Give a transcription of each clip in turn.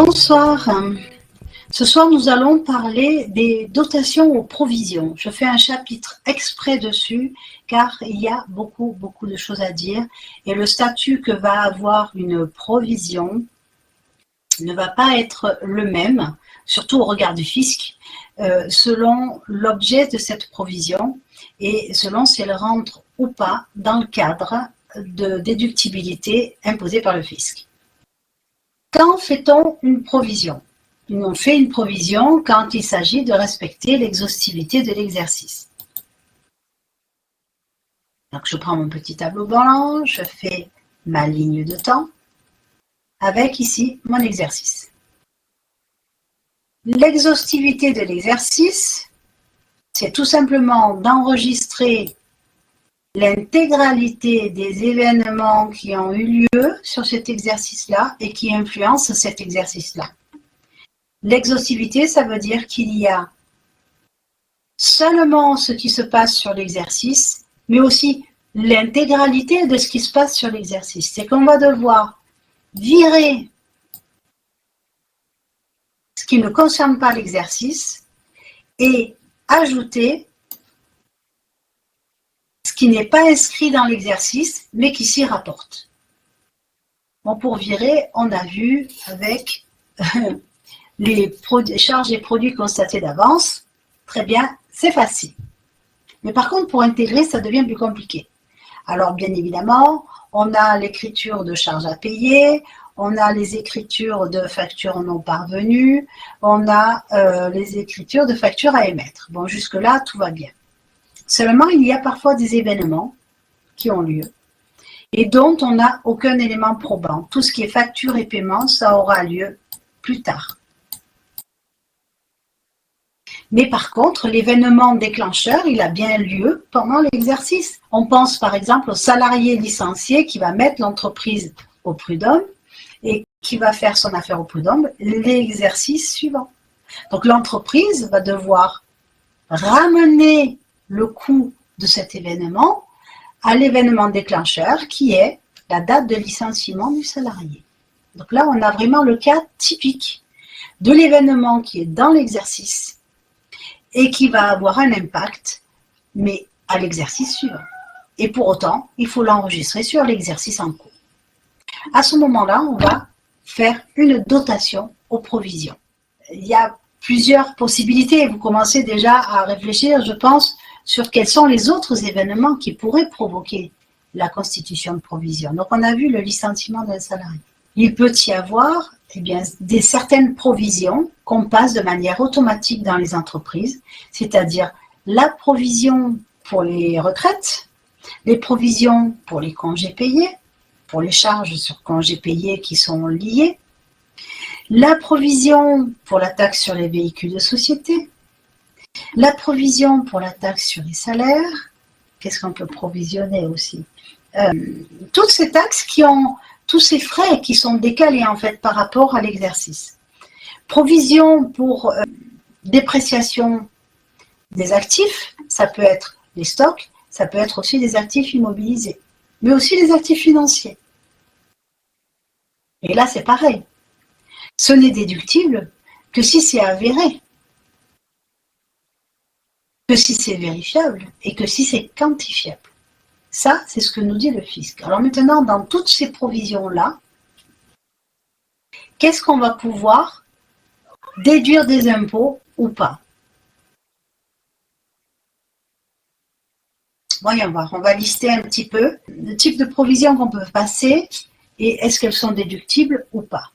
Bonsoir. Ce soir, nous allons parler des dotations aux provisions. Je fais un chapitre exprès dessus car il y a beaucoup de choses à dire et le statut que va avoir une provision ne va pas être le même, surtout au regard du fisc, selon l'objet de cette provision et selon si elle rentre ou pas dans le cadre de déductibilité imposée par le fisc. Quand fait-on une provision? On fait une provision quand il s'agit de respecter l'exhaustivité de l'exercice. Donc, je prends mon petit tableau blanc, je fais ma ligne de temps avec ici mon exercice. L'exhaustivité de l'exercice, c'est tout simplement d'enregistrer l'intégralité des événements qui ont eu lieu sur cet exercice-là et qui influencent cet exercice-là. L'exhaustivité, ça veut dire qu'il y a seulement ce qui se passe sur l'exercice, mais aussi l'intégralité de ce qui se passe sur l'exercice. C'est qu'on va devoir virer ce qui ne concerne pas l'exercice et ajouter ce qui n'est pas inscrit dans l'exercice, mais qui s'y rapporte. Bon, pour virer, on a vu avec les charges et produits constatés d'avance. Très bien, c'est facile. Mais par contre, pour intégrer, ça devient plus compliqué. Alors, bien évidemment, on a l'écriture de charges à payer, on a les écritures de factures non parvenues, on a les écritures de factures à émettre. Bon, jusque-là, tout va bien. Seulement, il y a parfois des événements qui ont lieu et dont on n'a aucun élément probant. Tout ce qui est facture et paiement, ça aura lieu plus tard. Mais par contre, l'événement déclencheur, il a bien lieu pendant l'exercice. On pense par exemple au salarié licencié qui va mettre l'entreprise au prud'homme et qui va faire son affaire au prud'homme l'exercice suivant. Donc l'entreprise va devoir ramener le coût de cet événement à l'événement déclencheur qui est la date de licenciement du salarié. Donc là, on a vraiment le cas typique de l'événement qui est dans l'exercice et qui va avoir un impact, mais à l'exercice suivant. Et pour autant, il faut l'enregistrer sur l'exercice en cours. À ce moment-là, on va faire une dotation aux provisions. Il y a plusieurs possibilités. Vous commencez déjà à réfléchir, je pense, sur quels sont les autres événements qui pourraient provoquer la constitution de provision. Donc, on a vu le licenciement d'un salarié. Il peut y avoir certaines provisions qu'on passe de manière automatique dans les entreprises, c'est-à-dire la provision pour les retraites, les provisions pour les congés payés, pour les charges sur congés payés qui sont liées, la provision pour la taxe sur les véhicules de société, la provision pour la taxe sur les salaires, qu'est-ce qu'on peut provisionner aussi? Toutes ces taxes qui ont tous ces frais qui sont décalés en fait par rapport à l'exercice. Provision pour dépréciation des actifs, ça peut être les stocks, ça peut être aussi des actifs immobilisés, mais aussi les actifs financiers. Et là, c'est pareil. Ce n'est déductible que si c'est avéré, que si c'est vérifiable et que si c'est quantifiable. Ça, c'est ce que nous dit le fisc. Alors maintenant, dans toutes ces provisions-là, qu'est-ce qu'on va pouvoir déduire des impôts ou pas? Voyons voir, on va lister un petit peu le type de provisions qu'on peut passer et est-ce qu'elles sont déductibles ou pas.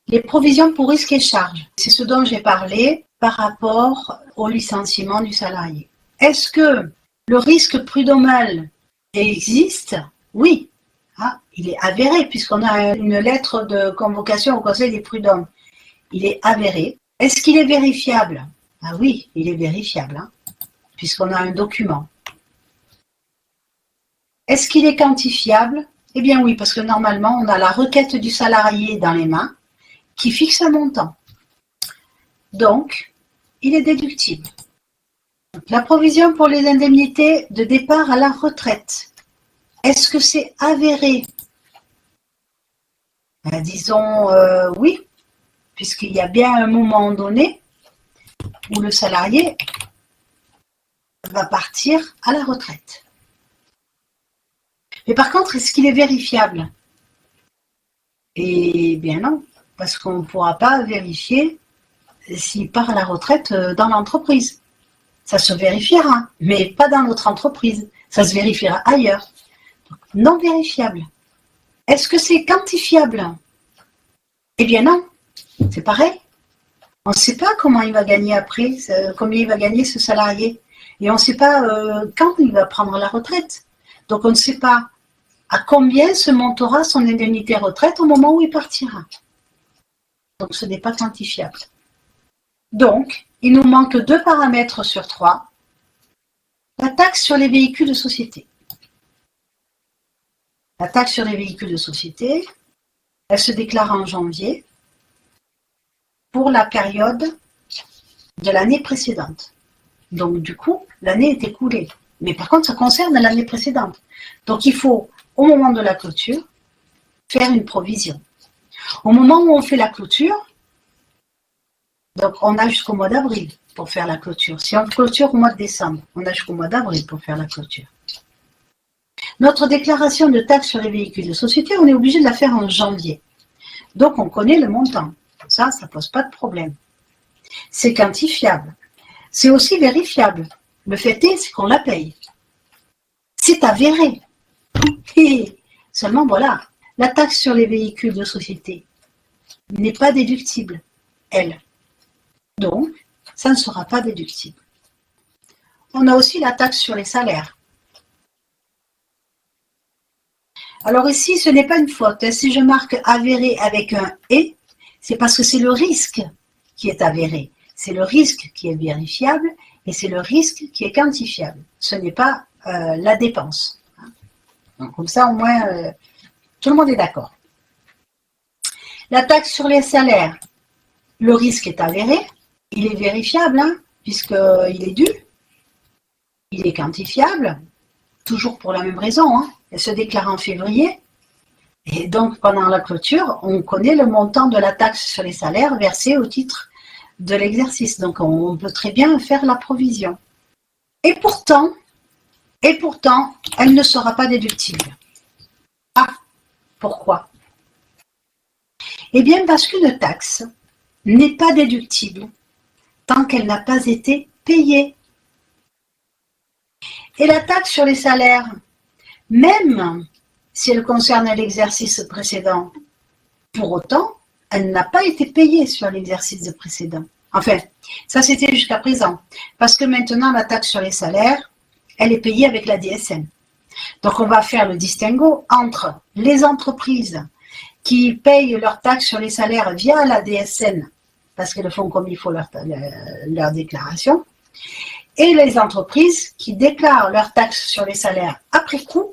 Les provisions pour risques et charges, c'est ce dont j'ai parlé par rapport au licenciement du salarié. Est-ce que le risque prud'homal existe? Oui. Ah, il est avéré puisqu'on a une lettre de convocation au Conseil des prud'hommes. Il est avéré. Est-ce qu'il est vérifiable? Ah oui, il est vérifiable, puisqu'on a un document. Est-ce qu'il est quantifiable? Eh bien oui, parce que normalement, on a la requête du salarié dans les mains qui fixe un montant. Donc, il est déductible. La provision pour les indemnités de départ à la retraite. Est-ce que c'est avéré? Disons oui, puisqu'il y a bien un moment donné où le salarié va partir à la retraite. Mais par contre, est-ce qu'il est vérifiable? Eh bien non, parce qu'on ne pourra pas vérifier s'il part à la retraite dans l'entreprise. Ça se vérifiera, mais pas dans notre entreprise. Ça se vérifiera ailleurs. Donc, non vérifiable. Est-ce que c'est quantifiable? Eh bien non, c'est pareil. On ne sait pas comment il va gagner après, combien il va gagner ce salarié. Et on ne sait pas quand il va prendre la retraite. Donc on ne sait pas à combien se montera son indemnité retraite au moment où il partira. Donc ce n'est pas quantifiable. Donc, il nous manque 2 paramètres sur 3. La taxe sur les véhicules de société. La taxe sur les véhicules de société, elle se déclare en janvier pour la période de l'année précédente. Donc du coup, l'année est écoulée. Mais par contre, ça concerne l'année précédente. Donc il faut, au moment de la clôture, faire une provision. Au moment où on fait la clôture, donc on a jusqu'au mois d'avril pour faire la clôture. Si on clôture au mois de décembre, on a jusqu'au mois d'avril pour faire la clôture. Notre déclaration de taxe sur les véhicules de société, on est obligé de la faire en janvier. Donc on connaît le montant. Ça ne pose pas de problème. C'est quantifiable. C'est aussi vérifiable. Le fait est, c'est qu'on la paye. C'est avéré. Et seulement voilà, la taxe sur les véhicules de société n'est pas déductible, elle. Donc, ça ne sera pas déductible. On a aussi la taxe sur les salaires. Alors ici, ce n'est pas une faute. Si je marque avéré avec un « et », c'est parce que c'est le risque qui est avéré. C'est le risque qui est vérifiable et c'est le risque qui est quantifiable. Ce n'est pas la dépense. Donc, comme ça, au moins, tout le monde est d'accord. La taxe sur les salaires, le risque est avéré. Il est vérifiable, hein, puisqu'il est dû. Il est quantifiable, toujours pour la même raison. Hein. Elle se déclare en février. Et donc, pendant la clôture, on connaît le montant de la taxe sur les salaires versée au titre de l'exercice. Donc, on peut très bien faire la provision. Et pourtant, elle ne sera pas déductible. Ah, pourquoi? Eh bien, parce qu'une taxe n'est pas déductible tant qu'elle n'a pas été payée. Et la taxe sur les salaires, même si elle concerne l'exercice précédent, pour autant, elle n'a pas été payée sur l'exercice précédent. Enfin, ça c'était jusqu'à présent. Parce que maintenant, la taxe sur les salaires, elle est payée avec la DSN. Donc, on va faire le distinguo entre les entreprises qui payent leur taxe sur les salaires via la DSN, parce qu'elles font comme il faut leur déclaration, et les entreprises qui déclarent leur taxe sur les salaires après coup.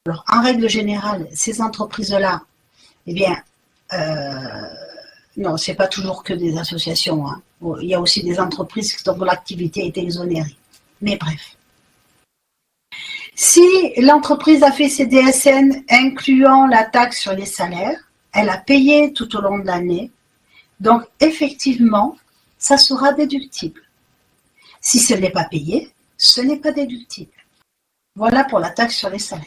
Alors, en règle générale, ces entreprises-là, eh bien, non, c'est pas toujours que des associations. Hein. Bon, il y a aussi des entreprises dont l'activité est exonérée. Mais bref. Si l'entreprise a fait ses DSN incluant la taxe sur les salaires, elle a payé tout au long de l'année. Donc, effectivement, ça sera déductible. Si ce n'est pas payé, ce n'est pas déductible. Voilà pour la taxe sur les salaires.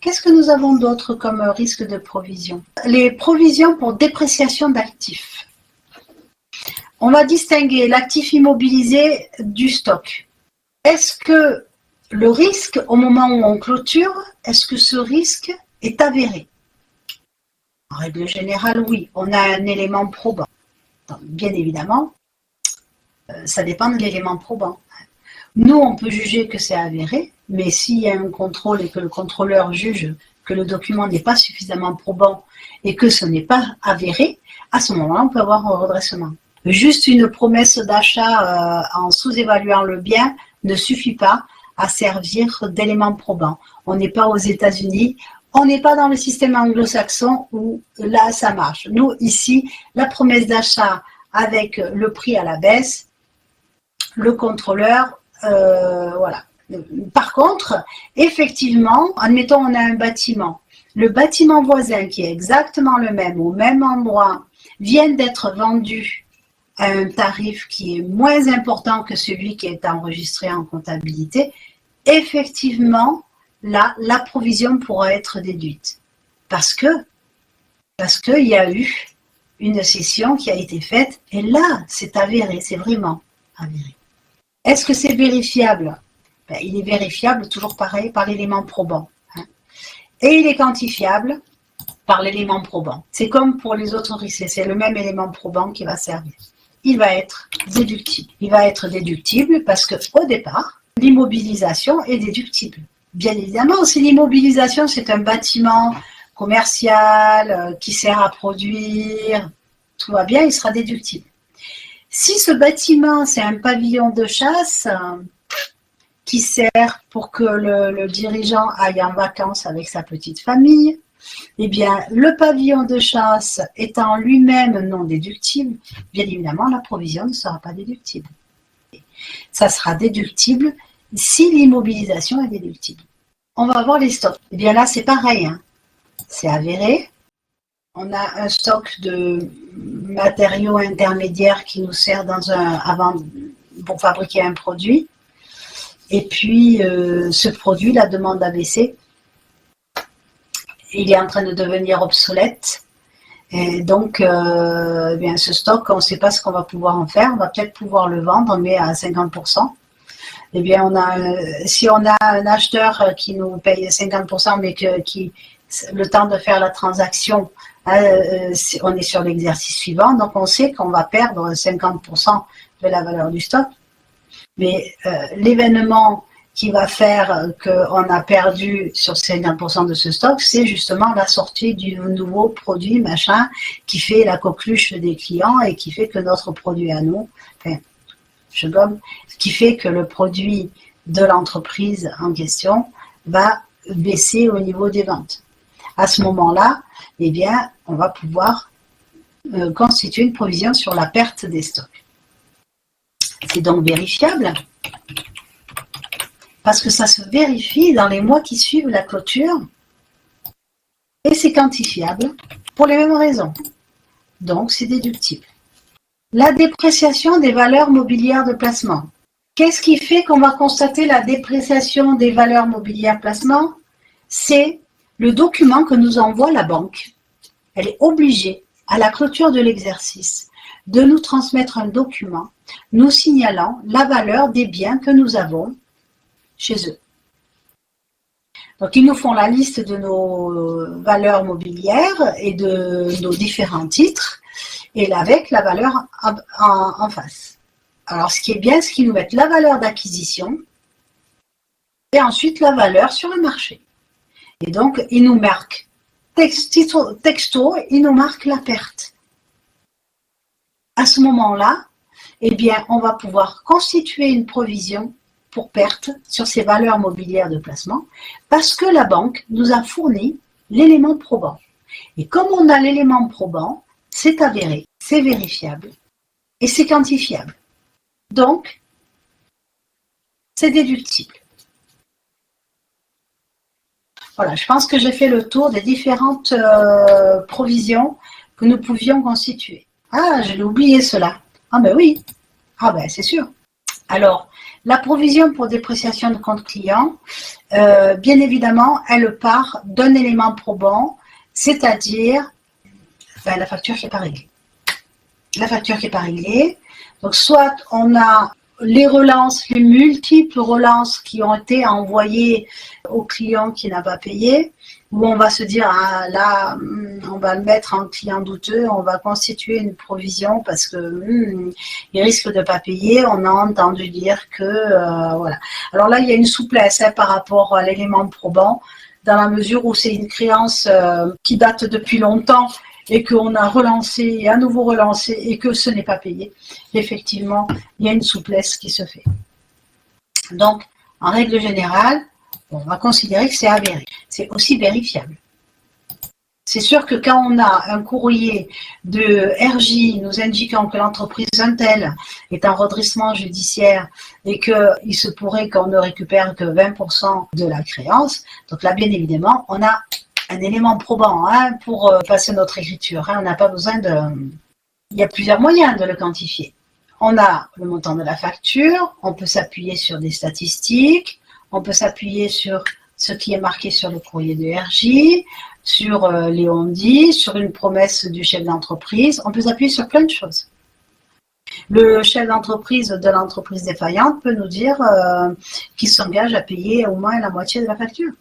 Qu'est-ce que nous avons d'autre comme risque de provision? Les provisions pour dépréciation d'actifs. On va distinguer l'actif immobilisé du stock. Est-ce que le risque, au moment où on clôture, est-ce que ce risque est avéré? En règle générale, oui. On a un élément probant. Donc, bien évidemment, ça dépend de l'élément probant. Nous, on peut juger que c'est avéré, mais s'il y a un contrôle et que le contrôleur juge que le document n'est pas suffisamment probant et que ce n'est pas avéré, à ce moment-là, on peut avoir un redressement. Juste une promesse d'achat en sous-évaluant le bien ne suffit pas à servir d'élément probant. On n'est pas aux États-Unis, on n'est pas dans le système anglo-saxon où là, ça marche. Nous, ici, la promesse d'achat avec le prix à la baisse, le contrôleur, voilà. Par contre, effectivement, admettons, on a un bâtiment. Le bâtiment voisin qui est exactement le même, au même endroit, viennent d'être vendus à un tarif qui est moins important que celui qui est enregistré en comptabilité, effectivement, là, la provision pourra être déduite. Parce qu'il y a eu une cession qui a été faite, et là, c'est avéré, c'est vraiment avéré. Est-ce que c'est vérifiable? Il est vérifiable, toujours pareil, par l'élément probant. Et il est quantifiable par l'élément probant. C'est comme pour les autres risques, c'est le même élément probant qui va servir. Il va être déductible. Il va être déductible parce qu'au départ, l'immobilisation est déductible. Bien évidemment, si l'immobilisation, c'est un bâtiment commercial qui sert à produire, tout va bien, il sera déductible. Si ce bâtiment, c'est un pavillon de chasse qui sert pour que le dirigeant aille en vacances avec sa petite famille, eh bien, le pavillon de chasse étant lui-même non déductible, bien évidemment, la provision ne sera pas déductible. Ça sera déductible si l'immobilisation est déductible. On va voir les stocks. Eh bien là, c'est pareil, hein. C'est avéré. On a un stock de matériaux intermédiaires qui nous sert pour fabriquer un produit. Et puis, ce produit, la demande a baissé. Il est en train de devenir obsolète. Et donc, bien, ce stock, on ne sait pas ce qu'on va pouvoir en faire. On va peut-être pouvoir le vendre, mais à 50%. Eh bien, si on a un acheteur qui nous paye 50%, mais qui le temps de faire la transaction, on est sur l'exercice suivant, donc on sait qu'on va perdre 50% de la valeur du stock. Mais l'événement qui va faire qu'on a perdu sur 50% de ce stock, c'est justement la sortie du nouveau produit, machin, qui fait la coqueluche des clients et qui fait que notre produit à nous, qui fait que le produit de l'entreprise en question va baisser au niveau des ventes. À ce moment-là, eh bien, on va pouvoir constituer une provision sur la perte des stocks. C'est donc vérifiable parce que ça se vérifie dans les mois qui suivent la clôture et c'est quantifiable pour les mêmes raisons. Donc, c'est déductible. La dépréciation des valeurs mobilières de placement. Qu'est-ce qui fait qu'on va constater la dépréciation des valeurs mobilières de placement? C'est le document que nous envoie la banque. Elle est obligée, à la clôture de l'exercice, de nous transmettre un document nous signalant la valeur des biens que nous avons chez eux. Donc, ils nous font la liste de nos valeurs mobilières et de nos différents titres, et avec la valeur en face. Alors, ce qui est bien, c'est qu'ils nous mettent la valeur d'acquisition et ensuite la valeur sur le marché. Et donc, ils nous marquent texto, ils nous marquent la perte. À ce moment-là, eh bien, on va pouvoir constituer une provision pour perte sur ces valeurs mobilières de placement parce que la banque nous a fourni l'élément probant. Et comme on a l'élément probant, c'est avéré, c'est vérifiable et c'est quantifiable. Donc, c'est déductible. Voilà, je pense que j'ai fait le tour des différentes provisions que nous pouvions constituer. Ah, je l'ai oublié cela. Ah ben oui, ah ben c'est sûr. Alors, la provision pour dépréciation de compte client, bien évidemment, elle part d'un élément probant, c'est-à-dire la facture qui n'est pas réglée. La facture qui n'est pas réglée. Donc, soit on a les relances, les multiples relances qui ont été envoyées au client qui n'a pas payé, où on va se dire, ah, là, on va le mettre en client douteux, on va constituer une provision parce que il risque de ne pas payer. On a entendu dire que, voilà. Alors là, il y a une souplesse par rapport à l'élément probant, dans la mesure où c'est une créance qui date depuis longtemps et qu'on a relancé et à nouveau relancé et que ce n'est pas payé. Effectivement, il y a une souplesse qui se fait. Donc, en règle générale, on va considérer que c'est avéré. C'est aussi vérifiable. C'est sûr que quand on a un courrier de RJ nous indiquant que l'entreprise Intel est en redressement judiciaire et qu'il se pourrait qu'on ne récupère que 20% de la créance, donc là, bien évidemment, on a un élément probant pour passer notre écriture. On n'a pas besoin Il y a plusieurs moyens de le quantifier. On a le montant de la facture, on peut s'appuyer sur des statistiques, on peut s'appuyer sur ce qui est marqué sur le courrier de RJ, sur les on-dit, sur une promesse du chef d'entreprise. On peut s'appuyer sur plein de choses. Le chef d'entreprise de l'entreprise défaillante peut nous dire qu'il s'engage à payer au moins la moitié de la facture.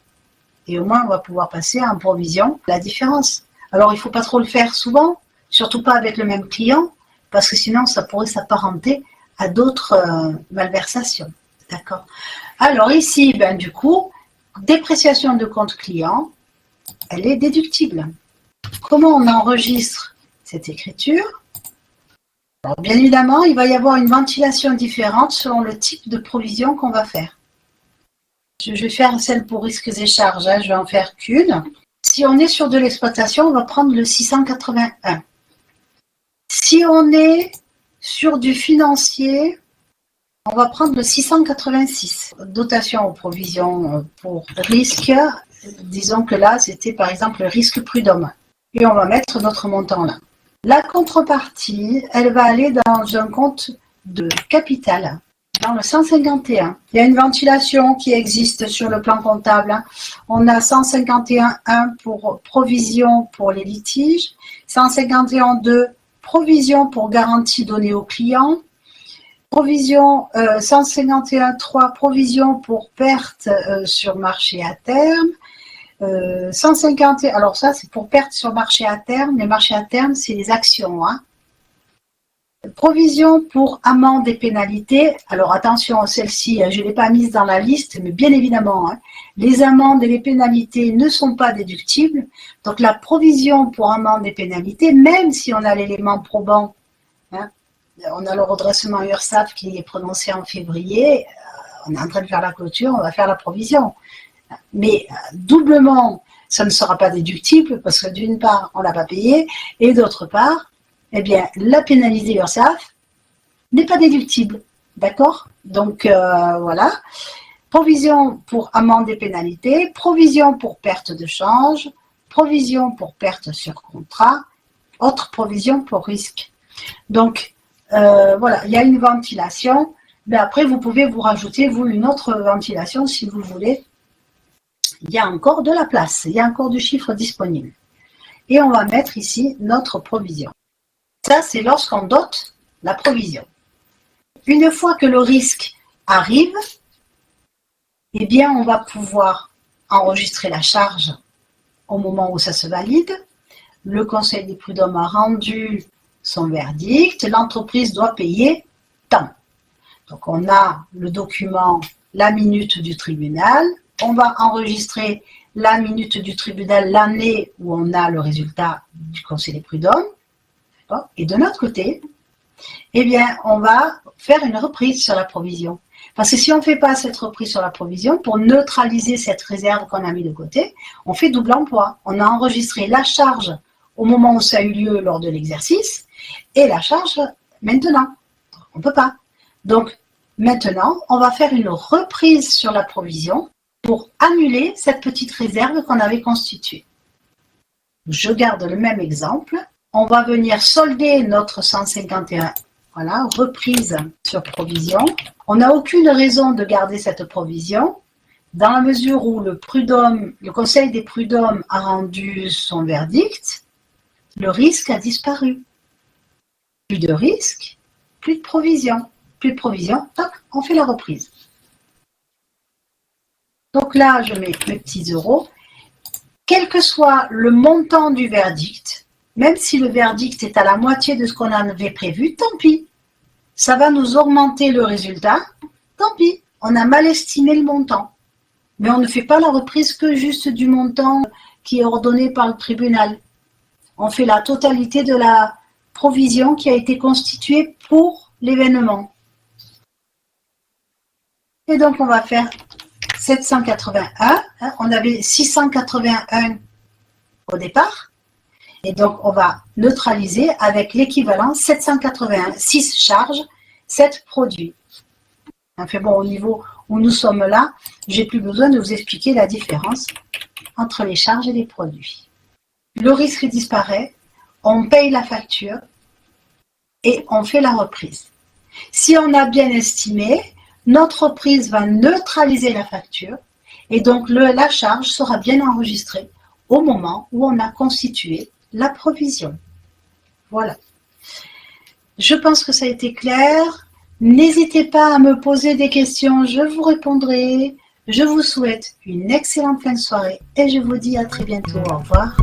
Et au moins, on va pouvoir passer en provision la différence. Alors, il ne faut pas trop le faire souvent, surtout pas avec le même client, parce que sinon, ça pourrait s'apparenter à d'autres malversations. D'accord. Alors ici, du coup, dépréciation de compte client, elle est déductible. Comment on enregistre cette écriture? Alors, bien évidemment, il va y avoir une ventilation différente selon le type de provision qu'on va faire. Je vais faire celle pour risques et charges, je vais en faire qu'une. Si on est sur de l'exploitation, on va prendre le 681. Si on est sur du financier, on va prendre le 686. Dotation aux provisions pour risque. Disons que là, c'était par exemple le risque prud'homme. Et on va mettre notre montant là. La contrepartie, elle va aller dans un compte de capital, dans le 151. Il y a une ventilation qui existe sur le plan comptable. On a 151.1 pour provision pour les litiges, 151.2 provision pour garantie donnée au client, provision 151.3 provision pour perte sur marché à terme. 150, alors ça c'est pour perte sur marché à terme. Les marchés à terme, c'est les actions. Provision pour amende et pénalités. Alors attention, celle-ci, je ne l'ai pas mise dans la liste, mais bien évidemment, les amendes et les pénalités ne sont pas déductibles. Donc la provision pour amende et pénalités, même si on a l'élément probant, on a le redressement URSSAF qui est prononcé en février, on est en train de faire la clôture, on va faire la provision. Mais doublement, ça ne sera pas déductible parce que d'une part, on ne l'a pas payé et d'autre part, eh bien, la pénalité URSSAF n'est pas déductible. D'accord? Donc, voilà. Provision pour amende et pénalité, provision pour perte de change, provision pour perte sur contrat, autre provision pour risque. Donc, voilà, il y a une ventilation. Mais après, vous pouvez vous rajouter, vous, une autre ventilation si vous voulez. Il y a encore de la place, il y a encore du chiffre disponible. Et on va mettre ici notre provision. Ça, c'est lorsqu'on dote la provision. Une fois que le risque arrive, eh bien, on va pouvoir enregistrer la charge au moment où ça se valide. Le Conseil des prud'hommes a rendu son verdict. L'entreprise doit payer tant. Donc, on a le document, la minute du tribunal. On va enregistrer la minute du tribunal l'année où on a le résultat du Conseil des prud'hommes. Et de notre côté, eh bien, on va faire une reprise sur la provision. Parce que si on ne fait pas cette reprise sur la provision, pour neutraliser cette réserve qu'on a mis de côté, on fait double emploi. On a enregistré la charge au moment où ça a eu lieu lors de l'exercice et la charge maintenant. On ne peut pas. Donc, maintenant, on va faire une reprise sur la provision pour annuler cette petite réserve qu'on avait constituée. Je garde le même exemple. On va venir solder notre 151, voilà, reprise sur provision. On n'a aucune raison de garder cette provision dans la mesure où le Conseil des prud'hommes a rendu son verdict, le risque a disparu. Plus de risque, plus de provision. Plus de provision, toc, on fait la reprise. Donc là, je mets mes petits euros. Quel que soit le montant du verdict, même si le verdict est à la moitié de ce qu'on avait prévu, tant pis. Ça va nous augmenter le résultat, tant pis. On a mal estimé le montant. Mais on ne fait pas la reprise que juste du montant qui est ordonné par le tribunal. On fait la totalité de la provision qui a été constituée pour l'événement. Et donc, on va faire 781. On avait 681 au départ. Et donc, on va neutraliser avec l'équivalent 781. 6 charges, 7 produits. Enfin bon, au niveau où nous sommes là, j'ai plus besoin de vous expliquer la différence entre les charges et les produits. Le risque disparaît, on paye la facture et on fait la reprise. Si on a bien estimé, notre reprise va neutraliser la facture et donc la charge sera bien enregistrée au moment où on a constitué la provision. Voilà. Je pense que ça a été clair. N'hésitez pas à me poser des questions, je vous répondrai. Je vous souhaite une excellente fin de soirée et je vous dis à très bientôt. Au revoir.